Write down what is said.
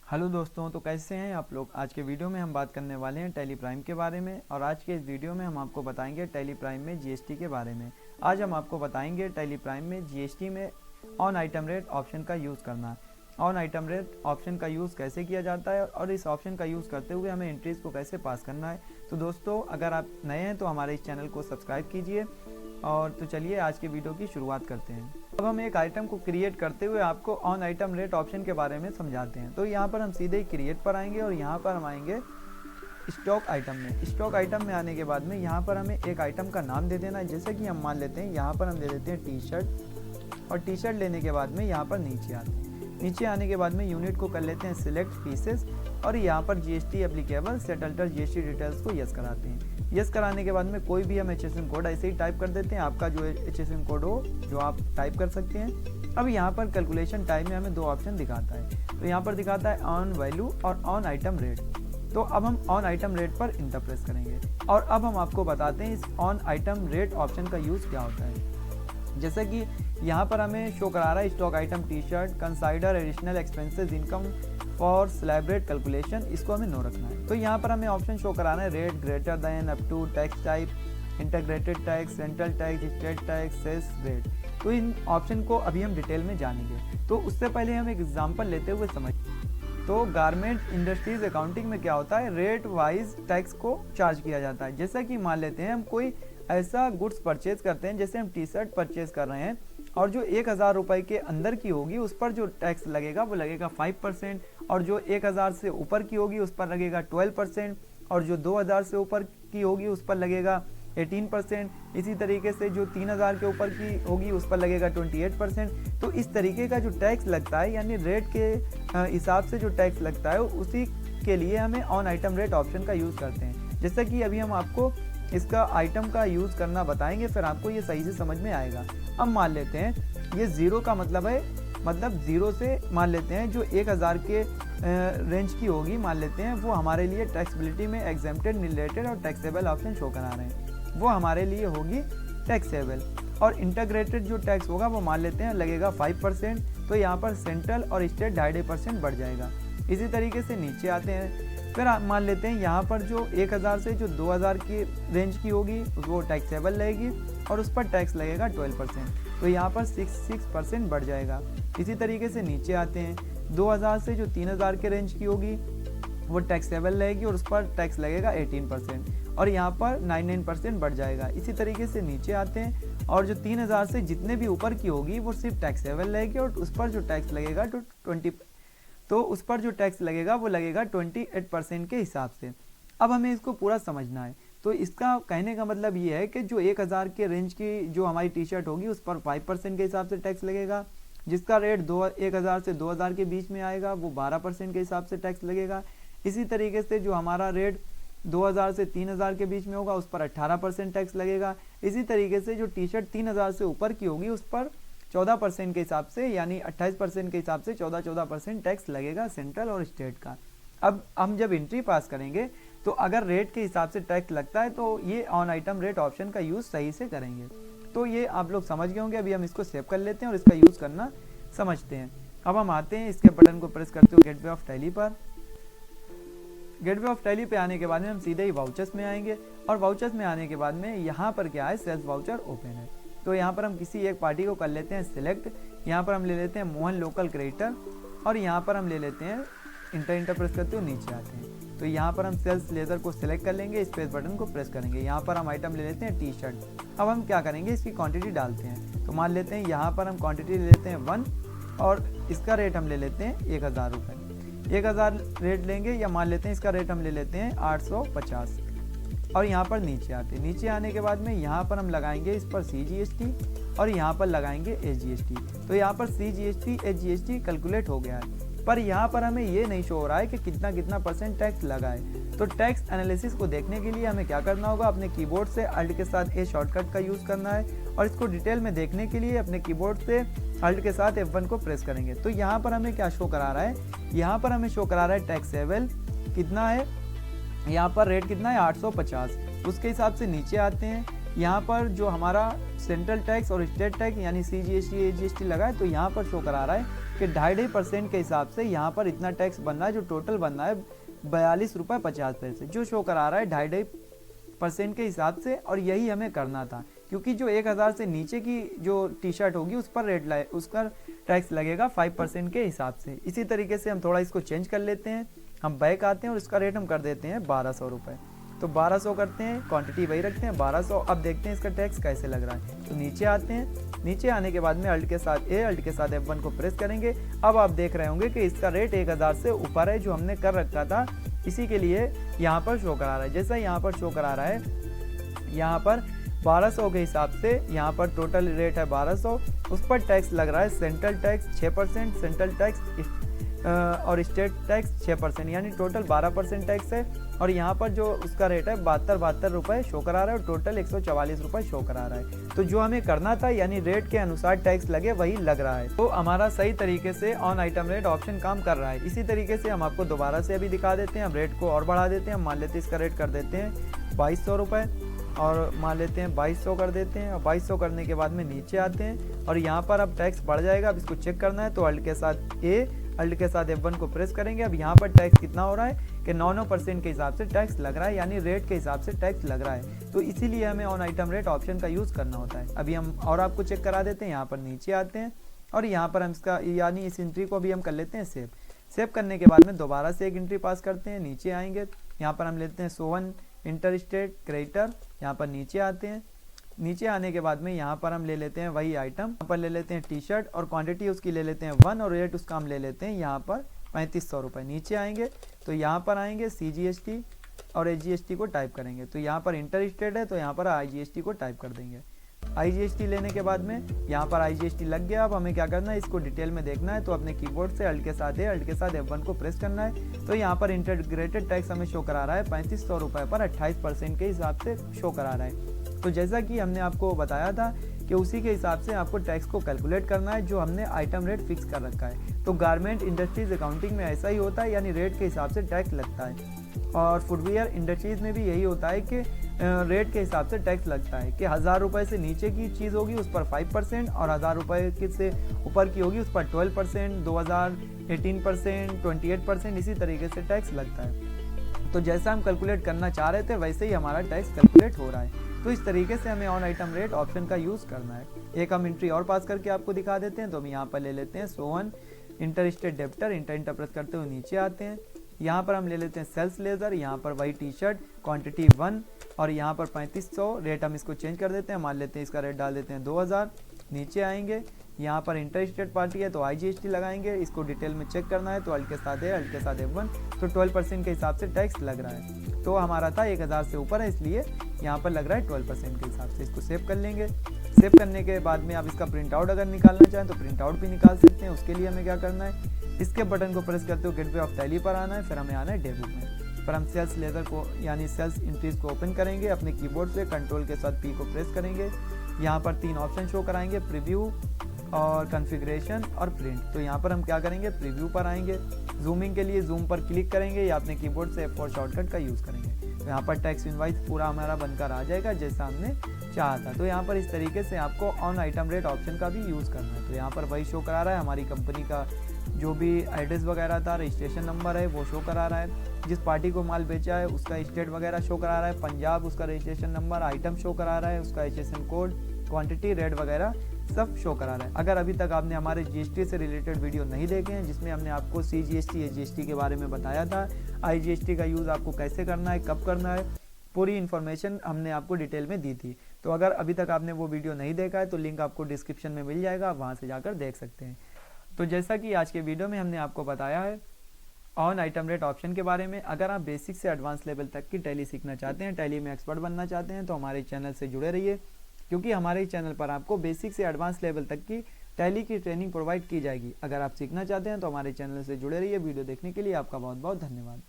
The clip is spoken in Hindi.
हेलो दोस्तों, तो कैसे हैं आप लोग। आज के वीडियो में हम बात करने वाले हैं टैली प्राइम के बारे में। और आज के इस वीडियो में हम आपको बताएंगे टैली प्राइम में जीएसटी के बारे में। आज हम आपको बताएंगे टैली प्राइम में जीएसटी में ऑन आइटम रेट ऑप्शन का यूज़ करना। ऑन आइटम रेट ऑप्शन का यूज़ कैसे किया जाता है और इस ऑप्शन का यूज़ करते हुए हमें एंट्रीज़ को कैसे पास करना है। तो दोस्तों, अगर आप नए हैं तो हमारे इस चैनल को सब्सक्राइब कीजिए। और तो चलिए आज के वीडियो की शुरुआत करते हैं। अब हम एक आइटम को क्रिएट करते हुए आपको ऑन आइटम रेट ऑप्शन के बारे में समझाते हैं। तो यहाँ पर हम सीधे ही क्रिएट पर आएंगे और यहाँ पर हम आएंगे स्टॉक आइटम में। स्टॉक आइटम में आने के बाद में यहाँ पर हमें एक आइटम का नाम दे देना है। जैसे कि हम मान लेते हैं यहाँ पर हम दे देते हैं टी शर्ट। और टी शर्ट लेने के बाद में यहाँ पर नीचे आते हैं। नीचे आने के बाद में यूनिट को कर लेते हैं सिलेक्ट पीसेस और यहाँ पर GST applicable set alter GST details को यस कराते हैं। यस कराने के बाद में कोई भी हम HSN कोड ऐसे ही टाइप कर देते हैं। आपका जो HSN कोड हो जो आप टाइप कर सकते हैं। अब यहाँ पर कैलकुलेशन टाइप में हमें दो ऑप्शन दिखाता है। तो यहाँ पर दिखाता है ऑन वैल्यू और ऑन आइटम रेट। तो अब हम ऑन आइटम रेट पर इंटर प्रेस करेंगे और अब हम आपको बताते हैं इस ऑन आइटम रेट ऑप्शन का यूज़ क्या होता है। जैसे कि यहाँ पर हमें शो करा रहा है stock item T shirt consider additional expenses income for slab rate calculation, इसको हमें नो रखना है। तो यहाँ पर हमें ऑप्शन शो कराना है rate greater than up to tax type integrated tax central tax state tax cess rate. तो इन ऑप्शन को अभी हम डिटेल में जानेंगे। तो उससे पहले हम एक एग्जाम्पल लेते हुए समझ। तो गारमेंट इंडस्ट्रीज अकाउंटिंग में क्या होता है, रेट वाइज टैक्स को चार्ज किया जाता है। जैसा कि मान लेते हैं हम कोई ऐसा गुड्स परचेज करते हैं, जैसे हम टी शर्ट परचेज कर रहे हैं और जो 1000 रुपये के अंदर की होगी उस पर जो टैक्स लगेगा वो लगेगा 5%। और जो 1000 से ऊपर की होगी उस पर लगेगा 12%। और जो 2000 से ऊपर की होगी उस पर लगेगा 18%। इसी तरीके से जो 3000 के ऊपर की होगी उस पर लगेगा 28%। तो इस तरीके का जो टैक्स लगता है यानी रेट के हिसाब से जो टैक्स लगता है उसी के लिए हमें ऑन आइटम रेट ऑप्शन का यूज़ करते हैं। जैसा कि अभी हम आपको इसका आइटम का यूज़ करना बताएंगे, फिर आपको ये सही से समझ में आएगा। अब मान लेते हैं ये ज़ीरो का मतलब है, मतलब ज़ीरो से मान लेते हैं जो 1000 के रेंज की होगी, मान लेते हैं वो हमारे लिए टैक्सेबिलिटी में एग्जेम्प्टेड रिलेटेड और टैक्सेबल ऑप्शन शो करा रहे हैं, वो हमारे लिए होगी टैक्सेबल। और इंटीग्रेटेड जो टैक्स होगा वो मान लेते हैं लगेगा 5%। तो यहाँ पर सेंट्रल और स्टेट 2.5% बढ़ जाएगा। इसी तरीके से नीचे आते हैं, फिर मान लेते हैं यहाँ पर जो 1000 से जो 2000 की रेंज की होगी वो टैक्सेबल रहेगी और उस पर टैक्स लगेगा 12%। तो यहाँ पर 6% बढ़ जाएगा। इसी तरीके से नीचे आते हैं, 2000 से जो 3000 के रेंज की होगी वो टैक्सेबल रहेगी और उस पर टैक्स लगेगा 18% और यहाँ पर 99% बढ़ जाएगा। इसी तरीके से नीचे आते हैं और जो 3000 से जितने भी ऊपर की होगी वो सिर्फ टैक्सेबल रहेगी और उस पर जो टैक्स लगेगा तो उस पर जो टैक्स लगेगा वो लगेगा 28% के हिसाब से। अब हमें इसको पूरा समझना है। तो इसका कहने का मतलब ये है कि जो 1000 के रेंज की जो हमारी टी शर्ट होगी उस पर 5% के हिसाब से टैक्स लगेगा। जिसका रेट 1000 से 2000 के बीच में आएगा वो 12% के हिसाब से टैक्स लगेगा। इसी तरीके से जो हमारा रेट 2000 से 3000 के बीच में होगा उस पर 18% टैक्स लगेगा। इसी तरीके से जो टी शर्ट 3000 से ऊपर की होगी उस पर 14% के हिसाब से यानी 28% के हिसाब से 14% टैक्स लगेगा सेंट्रल और स्टेट का। अब हम जब एंट्री पास करेंगे तो अगर रेट के हिसाब से टैक्स लगता है तो ये ऑन आइटम रेट ऑप्शन का यूज़ सही से करेंगे। तो ये आप लोग समझ गए होंगे। अभी हम इसको सेव कर लेते हैं और इसका यूज़ करना समझते हैं। अब हम आते हैं इसके बटन को प्रेस करते हुए गेटवे ऑफ टैली पर। गेटवे ऑफ टैली पे आने के बाद में हम सीधे ही वाउचर्स में आएंगे और वाउचर्स में आने के बाद में यहाँ पर क्या है, सेल्स वाउचर ओपन है। तो यहाँ पर हम किसी एक पार्टी को कर लेते हैं सिलेक्ट। यहाँ पर हम ले लेते हैं मोहन लोकल क्रिएटर और यहाँ पर हम ले लेते हैं इंटर प्रेस करते हुए नीचे आते हैं। तो यहाँ पर हम सेल्स लेज़र को सिलेक्ट कर लेंगे, स्पेस बटन को प्रेस करेंगे। यहाँ पर हम आइटम ले लेते हैं टी शर्ट। अब हम क्या करेंगे, इसकी क्वांटिटी डालते हैं। तो मान लेते हैं यहाँ पर हम क्वांटिटी ले लेते हैं 1 और इसका रेट हम ले लेते हैं 1000 रुपये। 1000 रेट लेंगे या मान लेते हैं इसका रेट हम ले लेते हैं 850। और यहाँ पर नीचे आते हैं। नीचे आने के बाद में यहाँ पर हम लगाएंगे इस पर CGST और यहाँ पर लगाएंगे SGST। तो यहाँ पर CGST SGST कैलकुलेट हो गया है, पर यहाँ पर हमें ये नहीं शो हो रहा है कि कितना % टैक्स लगा है। तो टैक्स एनालिसिस को देखने के लिए हमें क्या करना होगा, अपने कीबोर्ड से अल्ट के साथ A शॉर्टकट का यूज़ करना है और इसको डिटेल में देखने के लिए अपने कीबोर्ड से अल्ट के साथ F1 को प्रेस करेंगे। तो यहाँ पर हमें क्या शो करा रहा है, यहाँ पर हमें शो करा रहा है टैक्सेबल कितना है, यहाँ पर रेट कितना है 850। उसके हिसाब से नीचे आते हैं, यहाँ पर जो हमारा सेंट्रल टैक्स और स्टेट टैक्स यानी CGST AGST लगा है तो यहाँ पर शो करा रहा है कि 2.5% के हिसाब से यहाँ पर इतना टैक्स बन रहा है, जो टोटल बन रहा है 42.50 रुपये, जो शो करा रहा है 2.5% के हिसाब से। और यही हमें करना था, क्योंकि जो 1000 से नीचे की जो टी शर्ट होगी उस पर उसका टैक्स लगेगा 5% के हिसाब से। इसी तरीके से हम थोड़ा इसको चेंज कर लेते हैं, हम बैक आते हैं और इसका रेट हम कर देते हैं 1200 रुपये। तो 1200 करते हैं, क्वांटिटी वही रखते हैं 1200। अब देखते हैं इसका टैक्स कैसे लग रहा है। तो नीचे आते हैं, नीचे आने के बाद में अल्ट के साथ F1 को प्रेस करेंगे। अब आप देख रहे होंगे कि इसका रेट 1000 से ऊपर है, जो हमने कर रखा था, इसी के लिए यहाँ पर शो करा रहा है। जैसा यहाँ पर शो करा रहा है, यहाँ पर 1200 के हिसाब से यहाँ पर टोटल रेट है 1200, उस पर टैक्स लग रहा है सेंट्रल टैक्स 6%, सेंट्रल टैक्स और स्टेट टैक्स 6%, यानी टोटल 12% टैक्स है। और यहाँ पर जो उसका रेट है 72 रुपये शो करा रहा है, और टोटल 144 रुपये शो करा रहा है। तो जो हमें करना था, यानी रेट के अनुसार टैक्स लगे, वही लग रहा है। तो हमारा सही तरीके से ऑन आइटम रेट ऑप्शन काम कर रहा है। इसी तरीके से हम आपको दोबारा से अभी दिखा देते हैं। हम रेट को और बढ़ा देते हैं, मान लेते हैं इसका रेट कर देते हैं 2200 रुपये, और मान लेते हैं 2200 कर देते हैं। और 2200 करने के बाद में नीचे आते हैं, और यहाँ पर अब टैक्स बढ़ जाएगा। अब इसको चेक करना है, तो अल्ट के साथ F1 को प्रेस करेंगे। अब यहाँ पर टैक्स कितना हो रहा है कि 9% के हिसाब से टैक्स लग रहा है, यानी रेट के हिसाब से टैक्स लग रहा है। तो इसीलिए हमें ऑन आइटम रेट ऑप्शन का यूज़ करना होता है। अभी हम और आपको चेक करा देते हैं। यहाँ पर नीचे आते हैं, और यहाँ पर हम इसका यानी इस एंट्री को अभी हम कर लेते हैं सेव करने के बाद में दोबारा से एक एंट्री पास करते हैं। नीचे आएंगे, यहाँ पर हम लेते हैं सोवन इंटर स्टेट क्रेडिटर। यहाँ पर नीचे आते हैं, नीचे आने के बाद में यहाँ पर हम ले लेते हैं वही आइटम, यहाँ पर ले लेते हैं टी शर्ट, और क्वांटिटी उसकी ले लेते हैं 1, और रेट उसका हम ले लेते हैं यहाँ पर 3500 रुपये। नीचे आएंगे तो यहाँ पर आएंगे CGST और SGST को टाइप करेंगे। तो यहाँ पर इंटर स्टेट है, तो यहाँ पर IGST को टाइप कर देंगे। IGST लेने के बाद में यहाँ पर IGST लग गया। अब हमें क्या करना है, इसको डिटेल में देखना है। तो अपने कीबोर्ड से अल्ट के साथ F1 को प्रेस करना है। तो यहाँ पर इंटीग्रेटेड टैक्स हमें शो करा रहा है 3500 रुपये पर 28% के हिसाब से शो करा रहा है। तो जैसा कि हमने आपको बताया था कि उसी के हिसाब से आपको टैक्स को कैलकुलेट करना है, जो हमने आइटम रेट फिक्स कर रखा है। तो गारमेंट इंडस्ट्रीज अकाउंटिंग में ऐसा ही होता है, यानी रेट के हिसाब से टैक्स लगता है। और फुटवियर इंडस्ट्रीज में भी यही होता है कि रेट के हिसाब से टैक्स लगता है कि 1000 रुपये से नीचे की चीज़ होगी उस पर 5%, और 1000 रुपये से ऊपर की होगी उस पर 12%, 2000 18%, 28%, इसी तरीके से टैक्स लगता है। तो जैसा हम कैलकुलेट करना चाह रहे थे, वैसे ही हमारा टैक्स कैलकुलेट हो रहा है। तो इस तरीके से हमें ऑन आइटम रेट ऑप्शन का यूज़ करना है। एक हम एंट्री और पास करके आपको दिखा देते हैं। तो हम यहाँ पर ले लेते हैं सोवन इंटर स्टेट डेप्टर, इंटर प्रेस करते हुए नीचे आते हैं। यहाँ पर हम ले लेते हैं सेल्स लेज़र, यहाँ पर वही टी शर्ट क्वांटिटी 1, और यहाँ पर 3500, रेट हम इसको चेंज कर देते हैं, मान लेते हैं इसका रेट डाल देते हैं 2000। नीचे आएंगे, यहाँ पर इंटर स्टेट पार्टी है तो IGST लगाएंगे। इसको डिटेल में चेक करना है, तो अल्ट के साथ F1, तो 12% के हिसाब से टैक्स लग रहा है। तो हमारा था 1000 से ऊपर है, इसलिए यहाँ पर लग रहा है 12% के हिसाब से। इसको सेव कर लेंगे। सेव करने के बाद में आप इसका प्रिंट आउट अगर निकालना चाहें तो प्रिंट आउट भी निकाल सकते हैं। उसके लिए हमें क्या करना है, इसके बटन को प्रेस करते हुए गेटवे ऑफ टैली पर आना है, फिर हमें आना है डेबिट में। फिर हम सेल्स लेज़र को यानी सेल्स एंट्रीज को ओपन करेंगे। अपने कीबोर्ड से कंट्रोल के साथ P को प्रेस करेंगे। यहाँ पर 3 ऑप्शन शो कराएंगे, प्रीव्यू और कॉन्फ़िगरेशन और प्रिंट। तो यहाँ पर हम क्या करेंगे, प्रीव्यू पर आएंगे। जूमिंग के लिए जूम पर क्लिक करेंगे, या अपने कीबोर्ड से F4 शॉर्टकट का यूज़ करेंगे। तो यहाँ पर टैक्स इनवाइस पूरा हमारा बनकर आ जाएगा जैसा हमने चाहा था। तो यहाँ पर इस तरीके से आपको ऑन आइटम रेट ऑप्शन का भी यूज़ करना है। तो यहाँ पर वही शो करा रहा है, हमारी कंपनी का जो भी एड्रेस वगैरह था, रजिस्ट्रेशन नंबर है वो शो करा रहा है, जिस पार्टी को माल बेचा है उसका स्टेट वगैरह शो करा रहा है, पंजाब उसका रजिस्ट्रेशन नंबर, आइटम शो करा रहा है, उसका HSN कोड, क्वांटिटी, रेट वगैरह सब शो करा रहा है। अगर अभी तक आपने हमारे GST से रिलेटेड वीडियो नहीं देखे हैं, जिसमें हमने आपको CGST SGST के बारे में बताया था, IGST का यूज़ आपको कैसे करना है, कब करना है, पूरी इन्फॉर्मेशन हमने आपको डिटेल में दी थी। तो अगर अभी तक आपने वो वीडियो नहीं देखा है तो लिंक आपको डिस्क्रिप्शन में मिल जाएगा, आप वहाँ से जाकर देख सकते हैं। तो जैसा कि आज के वीडियो में हमने आपको बताया है ऑन आइटम रेट ऑप्शन के बारे में, अगर आप बेसिक से एडवांस लेवल तक की टैली सीखना चाहते हैं, टैली में एक्सपर्ट बनना चाहते हैं, तो हमारे चैनल से जुड़े रहिए, क्योंकि हमारे चैनल पर आपको बेसिक से एडवांस लेवल तक की टैली की ट्रेनिंग प्रोवाइड की जाएगी। अगर आप सीखना चाहते हैं तो हमारे चैनल से जुड़े रहिए। वीडियो देखने के लिए आपका बहुत बहुत धन्यवाद।